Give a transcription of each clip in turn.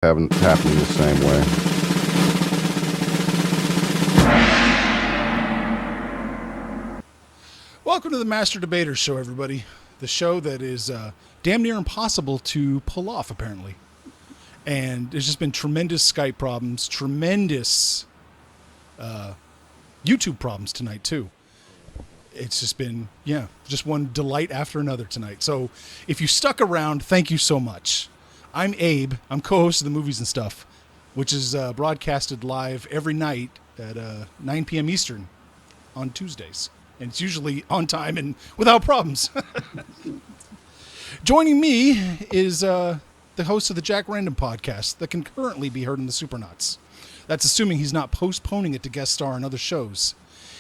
happening the same way. Welcome to the MaSter Debaters Show, everybody. The show that is damn near impossible to pull off, apparently. And there's just been tremendous Skype problems, tremendous YouTube problems tonight, too. It's just been, just one delight after another tonight. So if you stuck around, thank you so much. I'm Abe. I'm co-host of the Movies and Stuff, which is broadcasted live every night at 9 p.m. Eastern on Tuesdays. And it's usually on time and without problems. Joining me is the host of the Jack Random podcast that can currently be heard in the Supernuts. That's assuming he's not postponing it to guest star on other shows.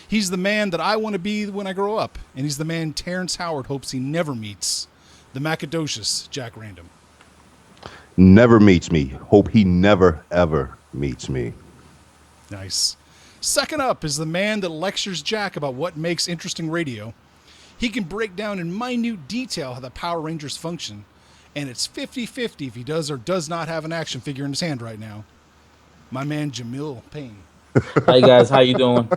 He's the man that I want to be when I grow up, and he's the man Terrence Howard hopes he never meets, the Macadocious Jack Random. Never meets me. Hope he never, ever meets me. Nice. Second up is the man that lectures Jack about what makes interesting radio. He can break down in minute detail how the Power Rangers function, and it's 50-50 if he does or does not have an action figure in his hand right now. My man Jamil Payne. Hi guys, how you doing?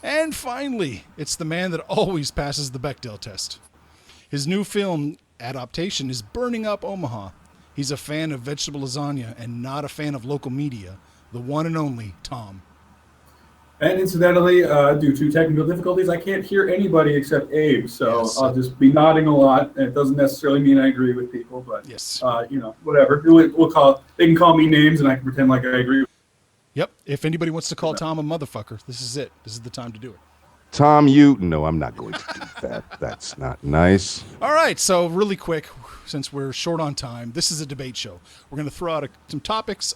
And finally, it's the man that always passes the Bechdel test. His new film adaptation is Burning Up Omaha. He's a fan of vegetable lasagna and not a fan of local media. The one and only Tom. And incidentally, due to technical difficulties, I can't hear anybody except Abe, so yes. I'll just be nodding a lot. And it doesn't necessarily mean I agree with people, but yes, whatever. We'll call. They can call me names, and I can pretend like I agree. Yep. If anybody wants to call Tom a motherfucker, this is it. This is the time to do it. Tom, no, I'm not going to do that. That's not nice. All right. So really quick, since we're short on time, this is a debate show. We're going to throw out some topics.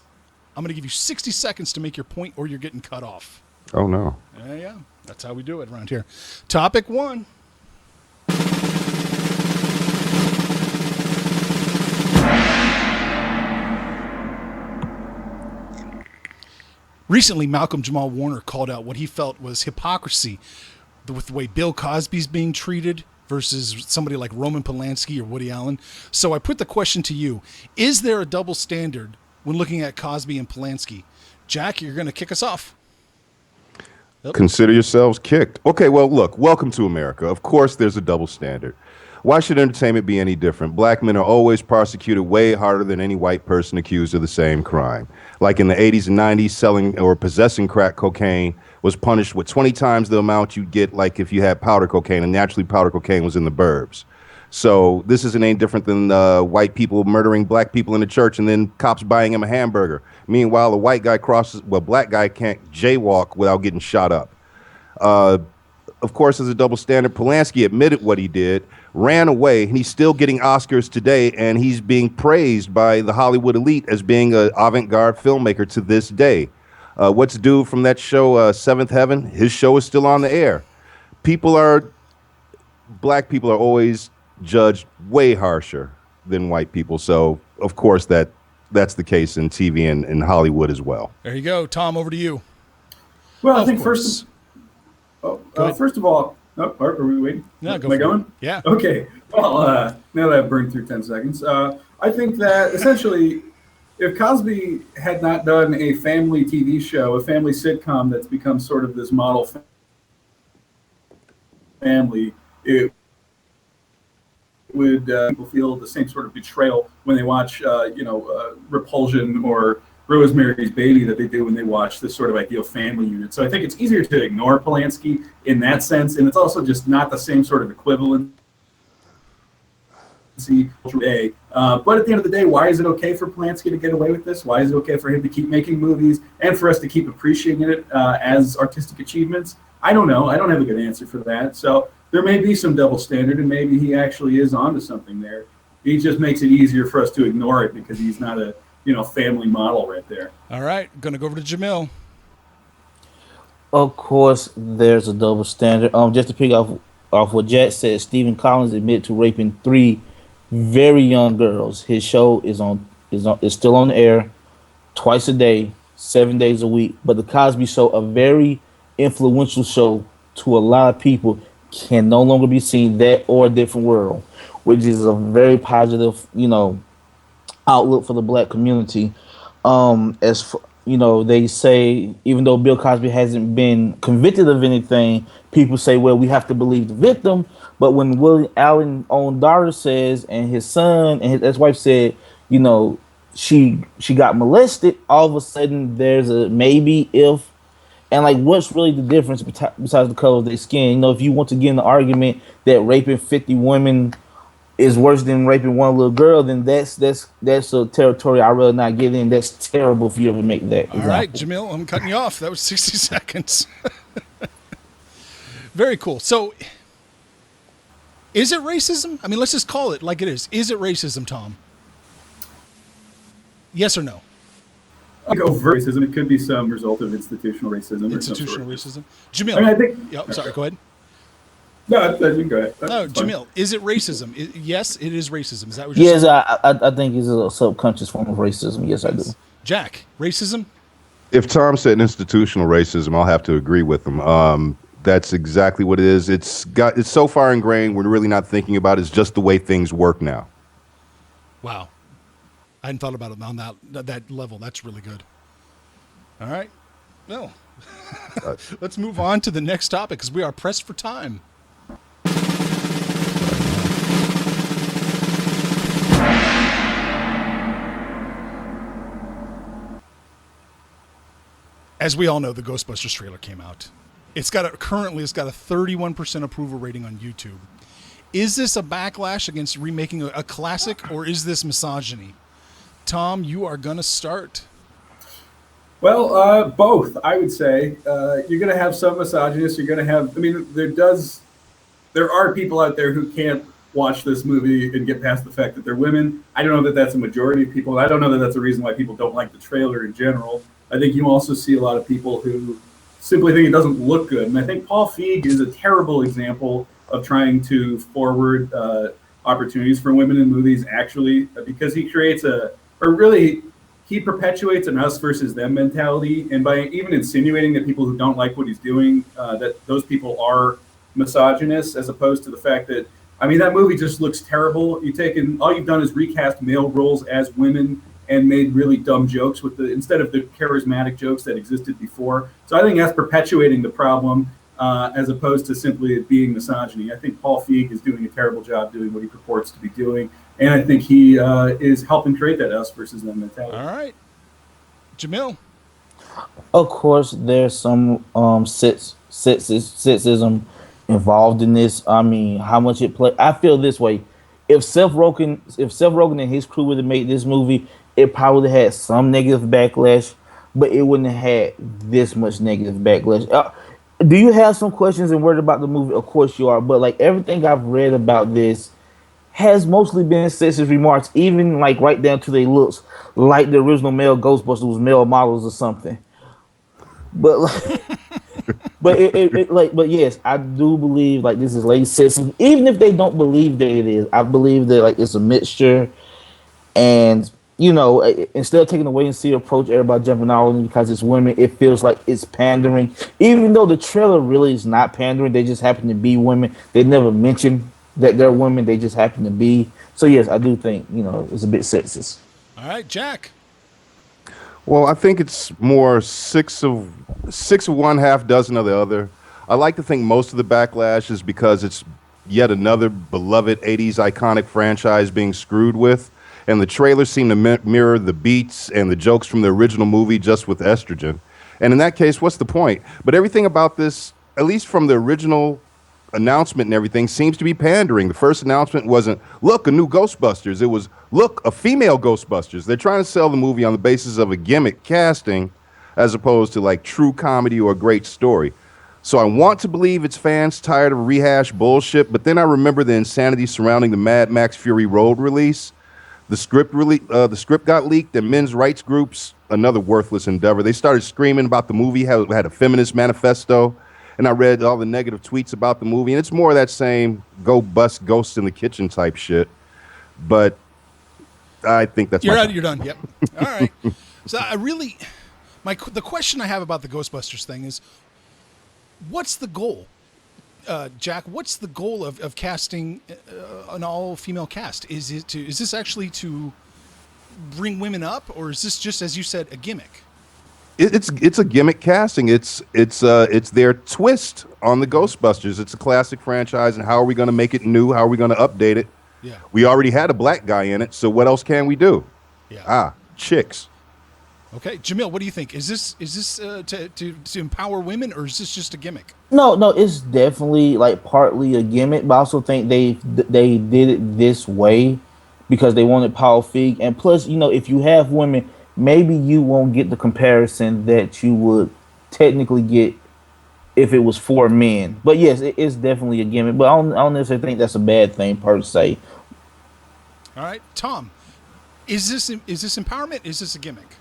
I'm going to give you 60 seconds to make your point or you're getting cut off. Oh, no. Yeah. That's how we do it around here. Topic 1. Recently, Malcolm Jamal Warner called out what he felt was hypocrisy with the way Bill Cosby's being treated versus somebody like Roman Polanski or Woody Allen. So I put the question to you. Is there a double standard when looking at Cosby and Polanski? Jack, you're going to kick us off. Yep. Consider yourselves kicked. Okay, well, look, welcome to America. Of course, there's a double standard. Why should entertainment be any different? Black men are always prosecuted way harder than any white person accused of the same crime. Like in the 80s and 90s, selling or possessing crack cocaine was punished with 20 times the amount you'd get like if you had powder cocaine, and naturally powder cocaine was in the burbs. So this isn't any different than white people murdering black people in the church and then cops buying him a hamburger. Meanwhile, a white guy black guy can't jaywalk without getting shot up. Of course, as a double standard, Polanski admitted what he did, ran away, and he's still getting Oscars today, and he's being praised by the Hollywood elite as being an avant-garde filmmaker to this day. What's due from that show, Seventh Heaven? His show is still on the air. Black people are always judged way harsher than white people. So, of course, that's the case in TV and in Hollywood as well. There you go. Tom, over to you. Well, I think first of all, are we waiting? No, Am I going? Yeah. Okay. Well, now that I've burned through 10 seconds, I think that essentially if Cosby had not done a family TV show, a family sitcom that's become sort of this model family, it would people feel the same sort of betrayal when they watch, Repulsion or Rosemary's Baby that they do when they watch this sort of ideal family unit. So I think it's easier to ignore Polanski in that sense, and it's also just not the same sort of equivalency today. But at the end of the day, why is it okay for Polanski to get away with this? Why is it okay for him to keep making movies and for us to keep appreciating it as artistic achievements? I don't know. I don't have a good answer for that. So there may be some double standard, and maybe he actually is onto something there. He just makes it easier for us to ignore it because he's not a family model right there. All right, going to go over to Jamil. Of course, there's a double standard. Just to pick off what Jack said, Stephen Collins admitted to raping 3 very young girls. His show is still on the air twice a day, 7 days a week. But the Cosby Show, a very influential show to a lot of people, can no longer be seen. That or A Different World, which is a very positive, outlook for the black community. You know, they say even though Bill Cosby hasn't been convicted of anything, people say, well, we have to believe the victim. But when William Allen's own daughter says, and his son and his ex-wife said, you know, she got molested, all of a sudden there's a maybe if. And like, what's really the difference besides the color of their skin? You know, if you want to get in the argument that raping 50 women is worse than raping one little girl, then that's a territory I'd rather not get in. That's terrible if you ever make that All right, example. Jamil, I'm cutting you off. That was 60 seconds. Very cool. So, is it racism? I mean, let's just call it like it is. Is it racism, Tom? Yes or no? Overt racism. It could be some result of institutional racism. Institutional or some racism. Jamil. I mean, I think. Yep, sorry, go ahead. No, you can go ahead. No, That's fine. Jamil, is it racism? Yes, it is racism. Is that what you're Yes, saying? I think it's a subconscious form of racism. Yes, I do. Jack, racism? If Tom said institutional racism, I'll have to agree with him. That's exactly what it is. It's so far ingrained, we're really not thinking about it. It's just the way things work now. Wow. I hadn't thought about it on that level. That's really good. All right. Well, let's move on to the next topic because we are pressed for time. As we all know, the Ghostbusters trailer came out. Currently it's got a 31% approval rating on YouTube. Is this a backlash against remaking a classic, or is this misogyny? Tom, you are gonna start. Well, both. I would say you're going to have some misogynists. You're going to have. I mean, there are people out there who can't watch this movie and get past the fact that they're women. I don't know that that's a majority of people. I don't know that that's a reason why people don't like the trailer in general. I think you also see a lot of people who simply think it doesn't look good. And I think Paul Feig is a terrible example of trying to forward opportunities for women in movies, actually, because he creates he perpetuates an us versus them mentality. And by even insinuating that people who don't like what he's doing, that those people are misogynists, as opposed to the fact that, I mean, that movie just looks terrible. All you've done is recast male roles as women and made really dumb jokes instead of the charismatic jokes that existed before. So I think that's perpetuating the problem, as opposed to simply it being misogyny. I think Paul Feig is doing a terrible job doing what he purports to be doing, and I think he is helping create that us versus them mentality. All right. Jamil. Of course, there's some sexism involved in this. I mean, how much it play? I feel this way: if Seth Rogen and his crew would have made this movie, it probably had some negative backlash, but it wouldn't have had this much negative backlash. Do you have some questions and worried about the movie? Of course you are, but like everything I've read about this has mostly been sexist remarks, even like right down to their looks, like the original male Ghostbusters was male models or something. But like, but yes, I do believe like this is late sexism. Even if they don't believe that it is, I believe that like it's a mixture. And you know, instead of taking a wait and see approach, everybody jumping all in because it's women, it feels like it's pandering. Even though the trailer really is not pandering, they just happen to be women. They never mention that they're women, they just happen to be. So yes, I do think, you know, it's a bit sexist. All right, Jack. Well, I think it's more six of one, half dozen of the other. I like to think most of the backlash is because it's yet another beloved 80s iconic franchise being screwed with. And the trailers seem to mirror the beats and the jokes from the original movie just with estrogen. And in that case, what's the point? But everything about this, at least from the original announcement and everything, seems to be pandering. The first announcement wasn't, look, a new Ghostbusters. It was, look, a female Ghostbusters. They're trying to sell the movie on the basis of a gimmick casting as opposed to like true comedy or a great story. So I want to believe it's fans tired of rehash bullshit, but then I remember the insanity surrounding the Mad Max Fury Road release. The script got leaked, and men's rights groups, another worthless endeavor, they started screaming about the movie, how it had a feminist manifesto, and I read all the negative tweets about the movie, and it's more of that same go bust ghosts in the kitchen type shit. But I think that's You're done. Yep. All right. So I really, the question I have about the Ghostbusters thing is, what's the goal? Jack, what's the goal of casting an all-female cast? Is this actually to bring women up, or is this just, as you said, a gimmick? It's a gimmick casting. It's their twist on the Ghostbusters. It's a classic franchise, and how are we going to make it new? How are we going to update it? Yeah. We already had a black guy in it, so what else can we do? Yeah. Chicks. Okay, Jamil, what do you think? Is this to empower women, or is this just a gimmick? No, it's definitely like partly a gimmick, but I also think they did it this way because they wanted Paul Feig, and plus, if you have women, maybe you won't get the comparison that you would technically get if it was for men. But yes, it's definitely a gimmick, but I don't necessarily think that's a bad thing per se. All right, Tom, is this empowerment? Is this a gimmick?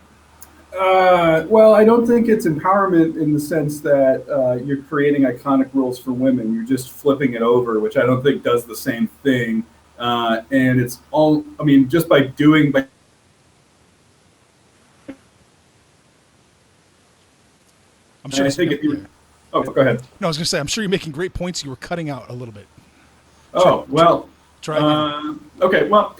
Well, I don't think it's empowerment in the sense that you're creating iconic roles for women. You're just flipping it over, which I don't think does the same thing. And it's all, I mean, just by doing, I'm sure. I think if you, oh, go ahead. No, I was going to say, I'm sure you're making great points. You were cutting out a little bit. Oh, well. Try again. Okay, well,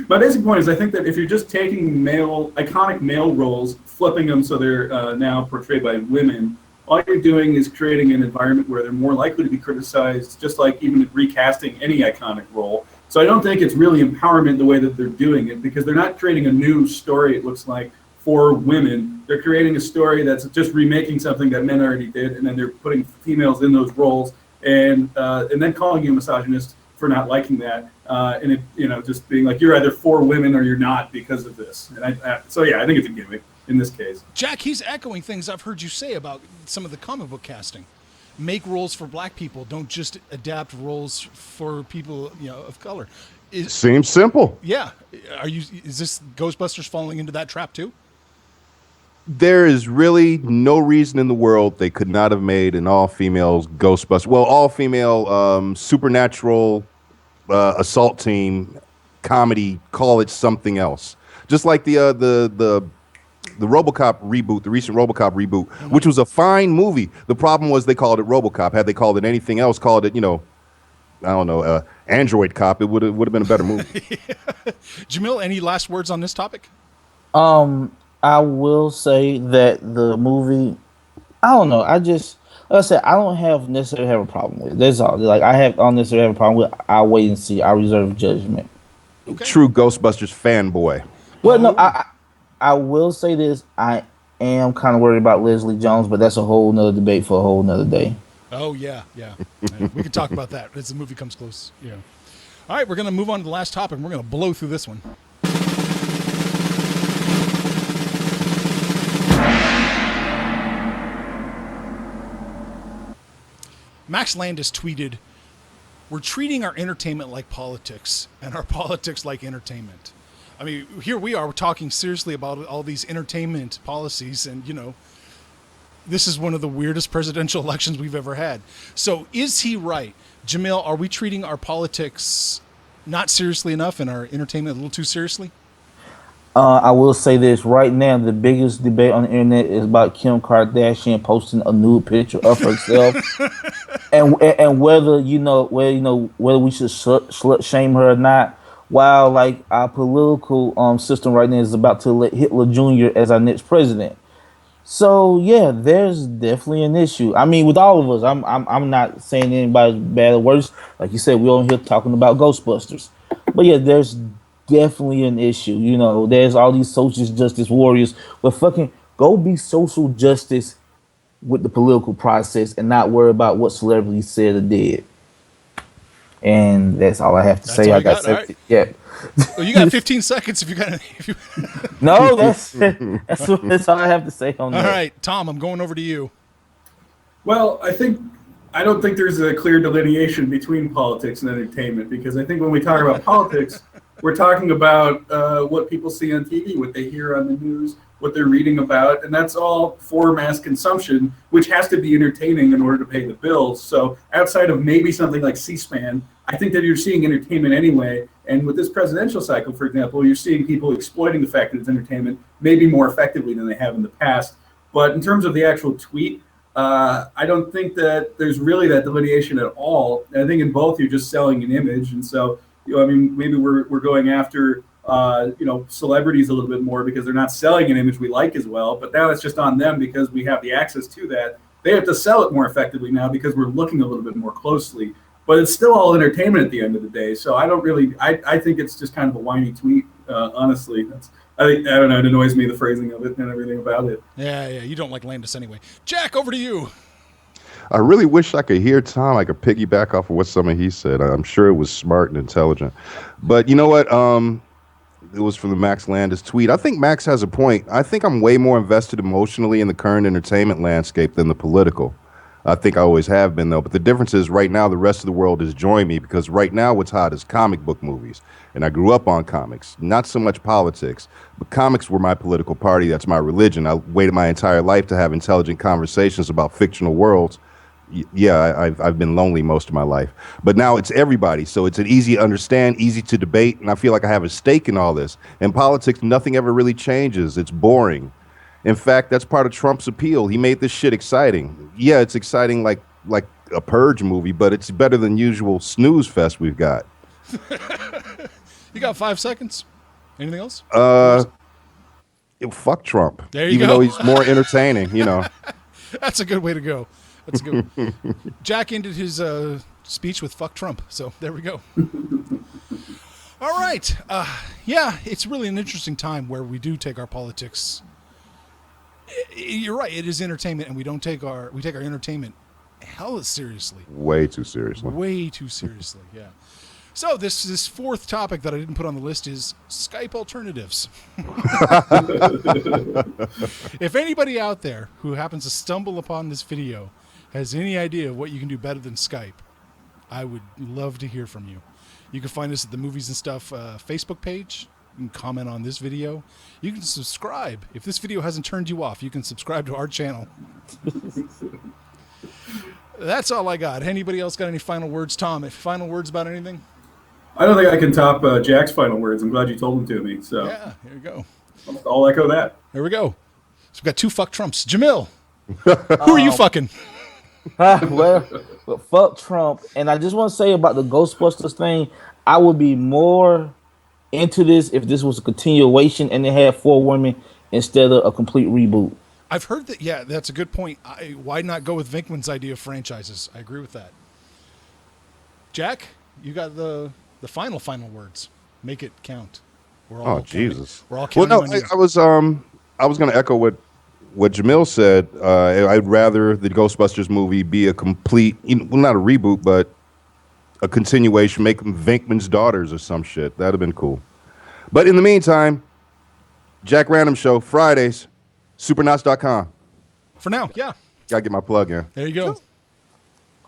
my basic point is I think that if you're just taking iconic male roles, flipping them so they're now portrayed by women, all you're doing is creating an environment where they're more likely to be criticized, just like even recasting any iconic role. So I don't think it's really empowerment the way that they're doing it, because they're not creating a new story, it looks like, for women. They're creating a story that's just remaking something that men already did, and then they're putting females in those roles, and then calling you a misogynist for not liking that, and it, just being like, you're either for women or you're not because of this. And so yeah, I think it's a gimmick in this case. Jack, he's echoing things I've heard you say about some of the comic book casting. Make roles for black people. Don't just adapt roles for people, of color. Seems simple. Yeah. Is this Ghostbusters falling into that trap too? There is really no reason in the world they could not have made an all-female Ghostbusters. Well, all-female supernatural assault team comedy. Call it something else. Just like the RoboCop reboot, the recent RoboCop reboot, which was a fine movie. The problem was they called it RoboCop. Had they called it anything else, called it, I don't know, Android Cop, it would have been a better movie. Jamil, any last words on this topic? I will say that the movie, I don't know. Like I said, I don't necessarily have a problem with it. That's all. Like I don't necessarily have a problem with it. I'll wait and see. I reserve judgment. Okay. True Ghostbusters fanboy. Well, no, I will say this. I am kind of worried about Leslie Jones, but that's a whole nother debate for a whole nother day. Oh, yeah. We can talk about that as the movie comes close. Yeah. All right, we're going to move on to the last topic, and we're going to blow through this one. Max Landis tweeted, "We're treating our entertainment like politics and our politics like entertainment." I mean, here we are, we're talking seriously about all these entertainment policies, and, this is one of the weirdest presidential elections we've ever had. So is he right? Jamil, are we treating our politics not seriously enough and our entertainment a little too seriously? I will say this right now: the biggest debate on the internet is about Kim Kardashian posting a nude picture of herself, and whether we should slut shame her or not. While like our political system right now is about to elect Hitler Jr. as our next president. So yeah, there's definitely an issue. I mean, with all of us, I'm not saying anybody's bad or worse. Like you said, we're on here talking about Ghostbusters, but yeah, there's definitely an issue. There's all these social justice warriors, but fucking go be social justice with the political process and not worry about what celebrities said or did. And that's all I have to say. I got right. Yeah. Well, you got 15 seconds if you got. No, that's all I have to say on that. All right, Tom, I'm going over to you. Well, I don't think there's a clear delineation between politics and entertainment, because I think when we talk about politics, we're talking about what people see on TV, what they hear on the news, what they're reading about, and that's all for mass consumption, which has to be entertaining in order to pay the bills. So outside of maybe something like C-SPAN, I think that you're seeing entertainment anyway. And with this presidential cycle, for example, you're seeing people exploiting the fact that it's entertainment maybe more effectively than they have in the past. But in terms of the actual tweet, I don't think that there's really that delineation at all. I think in both, you're just selling an image. And so, maybe we're going after celebrities a little bit more because they're not selling an image we like as well. But now it's just on them because we have the access to that. They have to sell it more effectively now because we're looking a little bit more closely. But it's still all entertainment at the end of the day. So I don't really. I think it's just kind of a whiny tweet. Honestly, I don't know. It annoys me, the phrasing of it and everything about it. Yeah. You don't like Landis anyway. Jack, over to you. I really wish I could hear Tom. I could piggyback off of what some of he said. I'm sure it was smart and intelligent. But you know what? It was from the Max Landis tweet. I think Max has a point. I think I'm way more invested emotionally in the current entertainment landscape than the political. I think I always have been, though. But the difference is right now the rest of the world is joining me because right now what's hot is comic book movies. And I grew up on comics, not so much politics. But comics were my political party. That's my religion. I waited my entire life to have intelligent conversations about fictional worlds. Yeah, I've been lonely most of my life. But now it's everybody. So it's an easy to understand, easy to debate. And I feel like I have a stake in all this. In politics, nothing ever really changes. It's boring. In fact, that's part of Trump's appeal. He made this shit exciting. Yeah, it's exciting like a Purge movie, but it's better than usual snooze fest we've got. You got 5 seconds. Anything else? Fuck Trump. There you Even go. though he's more entertaining, you know. That's a good way to go. That's a good one. Jack ended his speech with "fuck Trump," so there we go. All right. Yeah, it's really an interesting time where we do take our politics. You're right. It is entertainment, and we take our entertainment hella seriously. Way too seriously. Way too seriously. Yeah. So this fourth topic that I didn't put on the list is Skype alternatives. If anybody out there who happens to stumble upon this video has any idea of what you can do better than Skype, I would love to hear from you. You can find us at the Movies and Stuff Facebook page. You can comment on this video. You can subscribe. If this video hasn't turned you off, you can subscribe to our channel. That's all I got. Anybody else got any final words? Tom, final words about anything? I don't think I can top Jack's final words. I'm glad you told them to me. So Yeah, here we go. I'll echo that. There we go. So we've got 2 fuck Trumps. Jamil, who are you fucking? Well, fuck Trump. And I just want to say about the Ghostbusters thing, I would be more into this if this was a continuation and it had 4 women instead of a complete reboot. I've heard that. Yeah, that's a good point. Why not go with Vinkman's idea of franchises? I agree with that. Jack, you got the final words. Make it count. We're all Jesus. We're all counting on you. I was going to echo what Jamil said. I'd rather the Ghostbusters movie be a complete, not a reboot, but a continuation. Make them Venkman's daughters or some shit. That'd have been cool. But in the meantime, Jack Random Show Fridays, supernots.com. For now, yeah. Gotta get my plug in. There you go.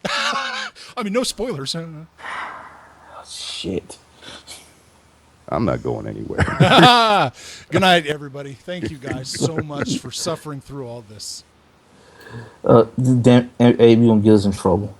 I mean, no spoilers. Shit. I'm not going anywhere. Good night, everybody. Thank you guys so much for suffering through all this. Damn, Abe, you gonna get us in trouble.